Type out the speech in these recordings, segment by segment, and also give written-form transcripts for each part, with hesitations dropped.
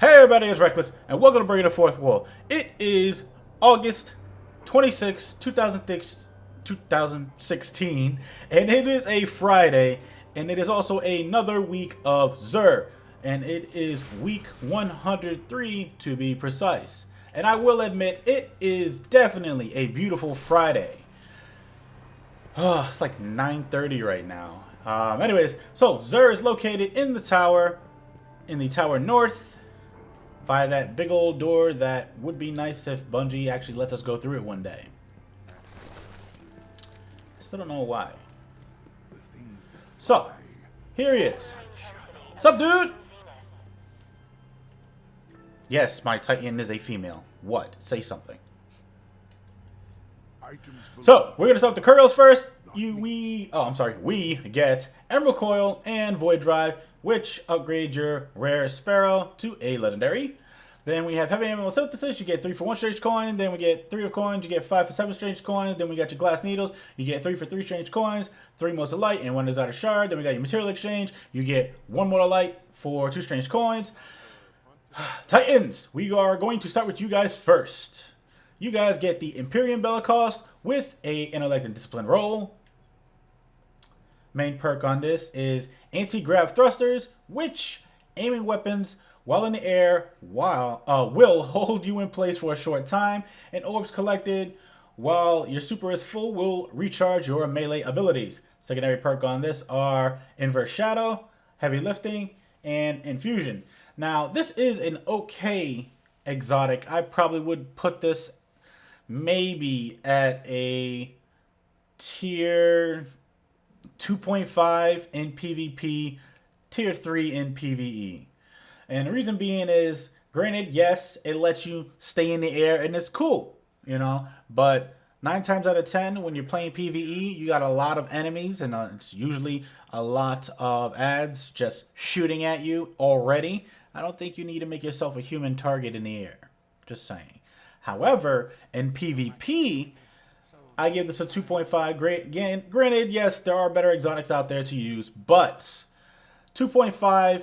Hey everybody, it's Reckless, and welcome to Breaking the Fourth Wall. It is August 26, 2016, and it is a Friday, and it is also another week of Zer, and it is week 103 to be precise. And I will admit, it is definitely a beautiful Friday. Oh, it's like 9:30 right now. Anyways, so Zer is located in the tower north, by that big old door that would be nice if Bungie actually lets us go through it one day. Still don't know why. So, here he is. What's up, dude? Yes, my Titan is a female. What? Say something. So, we're gonna start with the Kurios first. We get Emerald Coil and Void Drive, which upgrade your rare Sparrow to a legendary. Then we have Heavy Ammo Synthesis, you get 3 for 1 strange coin. Then we get 3 of coins, you get 5 for 7 strange coins. Then we got your Glass Needles, you get 3 for 3 strange coins, 3 Motes of Light, and 1 Desired Shard. Then we got your Material Exchange, you get 1 Mote of Light for 2 strange coins. Titans, we are going to start with you guys first. You guys get the Empyrean Bellicose with a Intellect and Discipline roll. Main perk on this is Anti-Grav Thrusters, which aiming weapons while in the air will hold you in place for a short time, and orbs collected while your super is full will recharge your melee abilities. Secondary perk on this are Inverse Shadow, Heavy Lifting, and Infusion. Now, this is an okay exotic. I probably would put this maybe at a tier 2.5 in PvP, tier 3 in PvE. And the reason being is, granted, yes, it lets you stay in the air and it's cool, you know, but 9 times out of 10, when you're playing PvE, you got a lot of enemies, and it's usually a lot of ads just shooting at you already. I don't think you need to make yourself a human target in the air. Just saying. However, in PvP, I give this a 2.5. Granted, yes, there are better exotics out there to use, but 2.5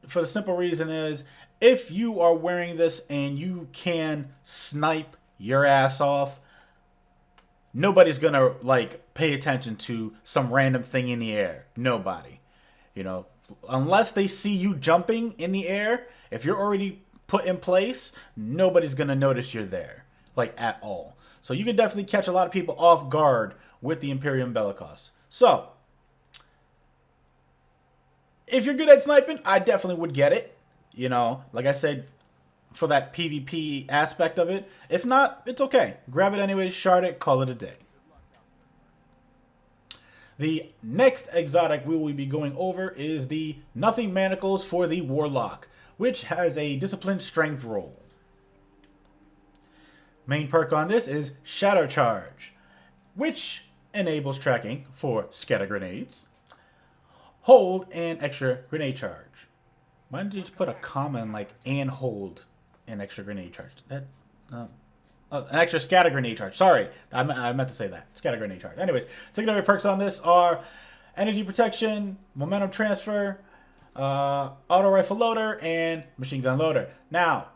for the simple reason is, if you are wearing this and you can snipe your ass off, nobody's gonna like pay attention to some random thing in the air. Nobody, you know, unless they see you jumping in the air. If you're already put in place, nobody's gonna notice you're there, like, at all. So you can definitely catch a lot of people off guard with the Empyrean Bellicose. So, if you're good at sniping, I definitely would get it. You know, like I said, for that PvP aspect of it. If not, it's okay. Grab it anyway, shard it, call it a day. The next exotic we will be going over is the Nothing Manacles for the Warlock, which has a Disciplined Strength roll. Main perk on this is Shadow Charge, which enables tracking for scatter grenades, hold, and extra grenade charge. Why didn't you just put a comma in, like, and hold an extra grenade charge? An extra scatter grenade charge. Sorry, I meant to say that. Scatter grenade charge. Anyways, secondary perks on this are energy protection, momentum transfer, auto rifle loader, and machine gun loader. Now,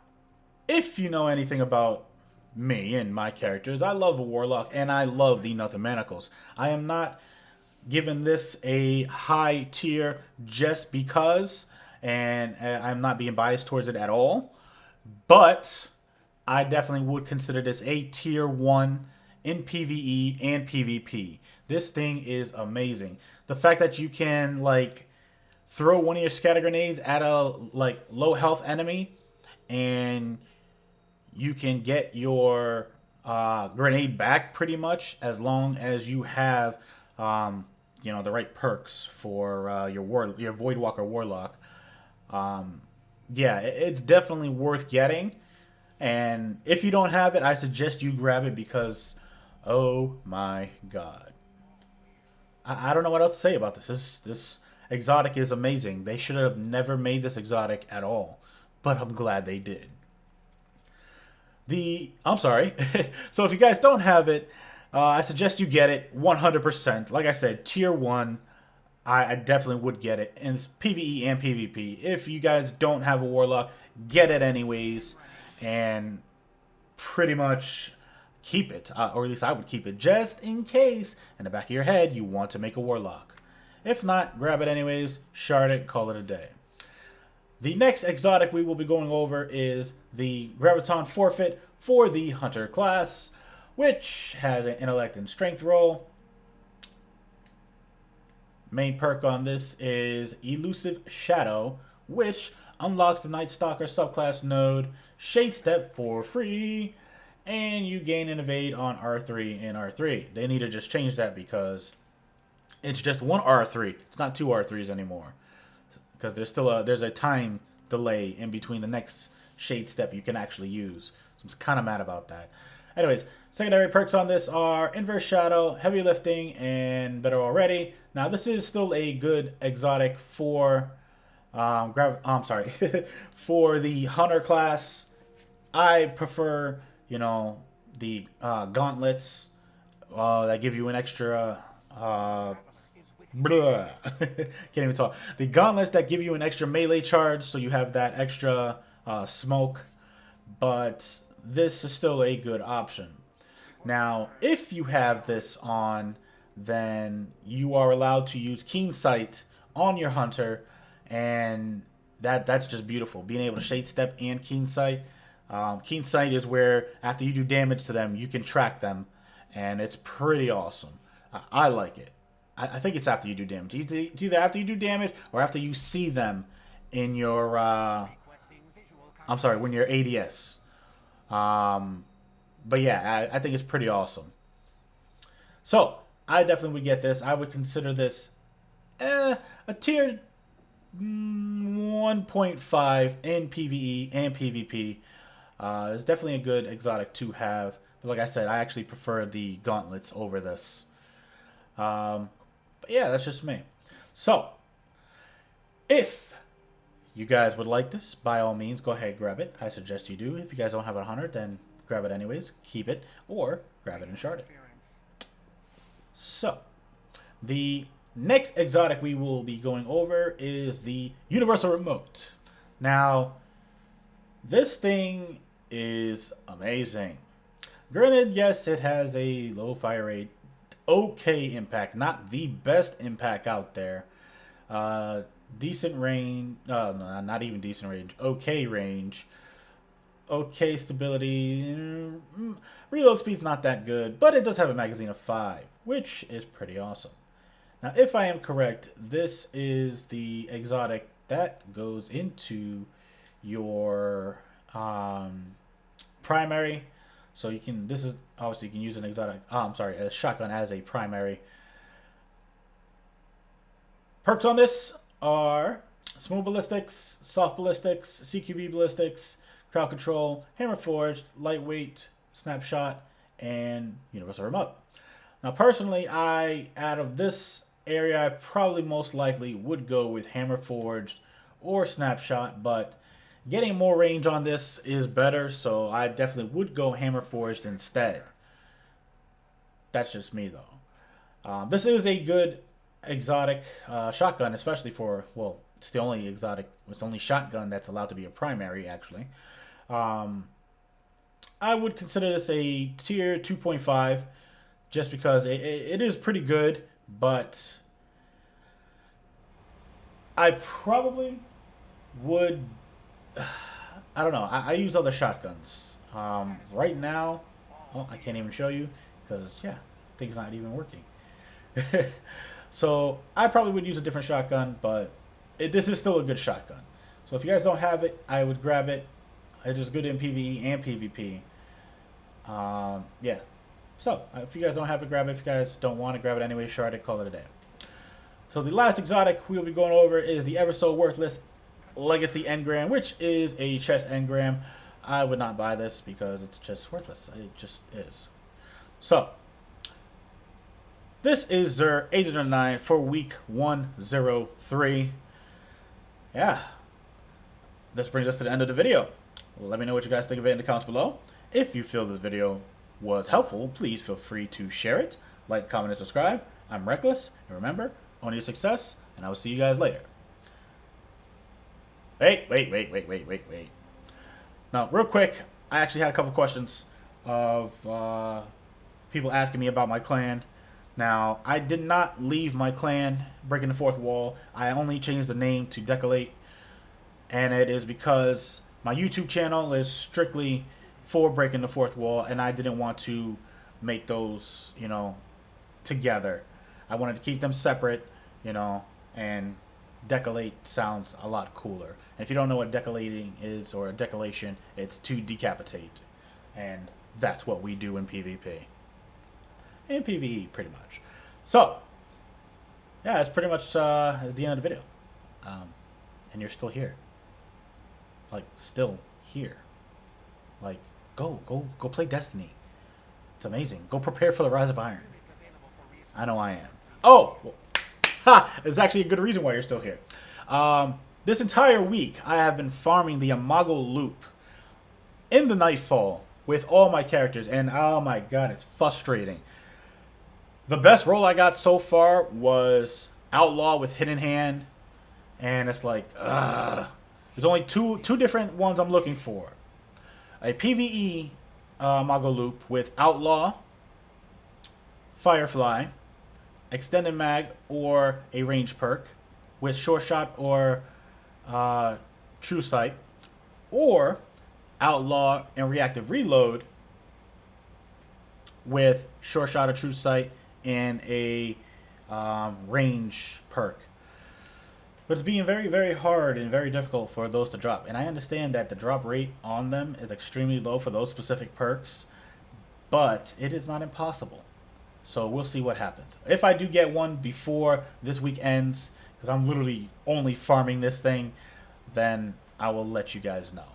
if you know anything about me and my characters, I love a Warlock, and I love the Nothing Manacles. I am not giving this a high tier just because, and I'm not being biased towards it at all, but I definitely would consider this a tier 1 in PvE and PvP. This thing is amazing. The fact that you can, like, throw one of your scatter grenades at a, like, low health enemy, and you can get your grenade back pretty much, as long as you have you know, the right perks for your Void Walker Warlock. Yeah, it's definitely worth getting. And if you don't have it, I suggest you grab it because, oh my god. I don't know what else to say about this. This exotic is amazing. They should have never made this exotic at all, but I'm glad they did. I'm sorry. So if you guys don't have it, I suggest you get it 100%. Like I said, tier 1. I definitely would get it. And it's PvE and PvP. If you guys don't have a Warlock, get it anyways, and pretty much keep it, or at least I would keep it, just in case in the back of your head you want to make a warlock. If not, grab it anyways, shard it, call it a day. The next exotic we will be going over is the Graviton Forfeit for the Hunter class, which has an intellect and strength roll. Main perk on this is Elusive Shadow, which unlocks the Night Stalker subclass node Shade Step for free, and you gain an evade on R3 and R3. They need to just change that because it's just one R3. It's not two R3s anymore, because there's a time delay in between the next Shade Step you can actually use. So I'm kind of mad about that. Anyways, secondary perks on this are Inverse Shadow, Heavy Lifting, and Better Already. Now this is still a good exotic for for the Hunter class. I prefer, the gauntlets that give you an extra can't even talk. The gauntlets that give you an extra melee charge, so you have that extra smoke. But this is still a good option. Now, if you have this on, then you are allowed to use Keen Sight on your Hunter, and that's just beautiful. Being able to Shade Step and Keen Sight. Keen Sight is where after you do damage to them, you can track them, and it's pretty awesome. I like it. I think it's after you do damage. It's either after you do damage or after you see them in your, when you're ADS. But yeah, I think it's pretty awesome. So, I definitely would get this. I would consider this a tier 1.5 in PvE and PvP. It's definitely a good exotic to have. But like I said, I actually prefer the gauntlets over this. But yeah, that's just me. So, if you guys would like this, by all means, go ahead and grab it. I suggest you do. If you guys don't have a hunter, then grab it anyways. Keep it. Or grab it and shard it. So, the next exotic we will be going over is the Universal Remote. Now, this thing is amazing. Granted, yes, it has a low fire rate. Okay impact. Not the best impact out there. Decent range. No, not even decent range. Okay range. Okay stability. Reload speed's not that good, but it does have a magazine of 5, which is pretty awesome. Now, if I am correct, this is the exotic that goes into your primary. So you can, this is obviously you can use an exotic, a shotgun as a primary. Perks on this are Smooth Ballistics, Soft Ballistics, CQB Ballistics, Crowd Control, Hammer Forged, Lightweight, Snapshot, and Universal Remote. Now personally, out of this area, I probably most likely would go with Hammer Forged or Snapshot, but getting more range on this is better, so I definitely would go Hammer Forged instead. That's just me, though. This is a good exotic shotgun, especially for, well, it's the only exotic, it's the only shotgun that's allowed to be a primary, actually. I would consider this a tier 2.5, just because it is pretty good, but I probably would... I don't know. I use other shotguns. Right now, well, I can't even show you because, yeah, things not even working. So I probably would use a different shotgun, but this is still a good shotgun. So if you guys don't have it, I would grab it. It is good in PvE and PvP. Yeah. So if you guys don't have it, grab it. If you guys don't want to grab it anyway, shard it, call it a day. So the last exotic we'll be going over is the ever so worthless Legacy Engram, which is a chest engram. I would not buy this because it's just worthless. It just is. So, this is Xur Agent of 9 for week 103. Yeah. This brings us to the end of the video. Let me know what you guys think of it in the comments below. If you feel this video was helpful, please feel free to share it, like, comment, and subscribe. I'm Reckless, and remember, own your success, and I will see you guys later. Wait. Now, real quick, I actually had a couple questions of people asking me about my clan. Now, I did not leave my clan, breaking the fourth wall. I only changed the name to Decolate, and it is because my YouTube channel is strictly for breaking the fourth wall, and I didn't want to make those, together. I wanted to keep them separate, and Decolate sounds a lot cooler. And if you don't know what decolating is, or a decolation, it's to decapitate. And that's what we do in PvP. And PvE, pretty much. So, yeah, that's pretty much is the end of the video. And you're still here. Like, still here. Like, go play Destiny. It's amazing. Go prepare for the Rise of Iron. I know I am. Oh! Well, ha! It's actually a good reason why you're still here. This entire week, I have been farming the Imago loop in the Nightfall with all my characters. And, oh my god, it's frustrating. The best role I got so far was Outlaw with Hidden Hand. And it's like, there's only two different ones I'm looking for. A PvE Imago loop with Outlaw, Firefly, Extended Mag, or a range perk with Short Shot or True Sight, or Outlaw and Reactive Reload with Short Shot or True Sight and a range perk. But it's being very, very hard and very difficult for those to drop. And I understand that the drop rate on them is extremely low for those specific perks, but it is not impossible. So we'll see what happens. If I do get one before this week ends, because I'm literally only farming this thing, then I will let you guys know.